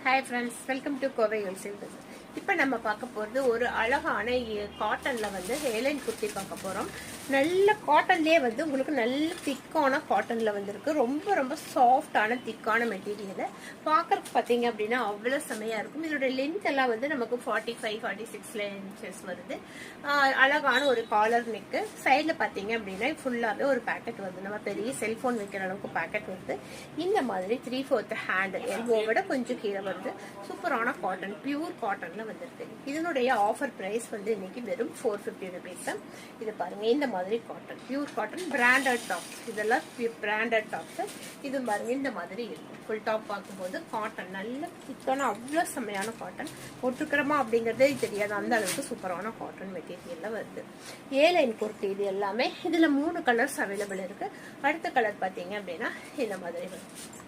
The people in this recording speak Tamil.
Hi friends, welcome to Kovai wholesale business. இப்போ நம்ம பார்க்க போகிறது ஒரு அழகான காட்டனில் வந்து ஏலைன் குர்த்தி பார்க்க போகிறோம். நல்ல காட்டன்லேயே வந்து உங்களுக்கு நல்ல திக்கான காட்டனில் வந்துருக்கு. ரொம்ப ரொம்ப சாஃப்டான திக்கான மெட்டீரியலை பார்க்குறதுக்கு பார்த்தீங்க அப்படின்னா அவ்வளோ செமையாக இருக்கும். இதோட லென்த் எல்லாம் வந்து நமக்கு 45-46 இன்ச்சஸ் வருது. அழகான ஒரு காலர் நெக்கு. சைடில் பார்த்தீங்க அப்படின்னா ஃபுல்லாகவே ஒரு பேக்கெட் வருது. நம்ம பெரிய செல்ஃபோன் வைக்கிற அளவுக்கு பேக்கெட் வருது. இந்த மாதிரி 3/4 ஹேண்ட் எல்போவோட கொஞ்சம் கீழே வருது. சூப்பரான காட்டன், பியூர் காட்டன்ல வந்திருக்கு. இதனுடைய ஆஃபர் பிரைஸ் வந்து இன்னைக்கு வெறும் 450 ருபீஸ் தான். இது பாருங்க, இந்த மாதிரி cotton, pure cotton, branded tops. இதெல்லாம் பிராண்டட் டாப்ஸ். இது பாருங்க, இந்த மாதிரி இருக்கும். ஃபுல் டாப் பார்க்கும்போது காட்டன் நல்ல திக்கான அவ்வளோ செம்மையான காட்டன். ஒட்டுக்கிறமா அப்படிங்கிறதே தெரியாது, அந்த அளவுக்கு சூப்பரான காட்டன் மெட்டீரியல்ல வருது. ஏலைன் குர்த்தி இது எல்லாமே. இதுல 3 கலர்ஸ் அவைலபிள் இருக்கு. அடுத்த கலர் பார்த்தீங்க அப்படின்னா இந்த மாதிரி வரும்.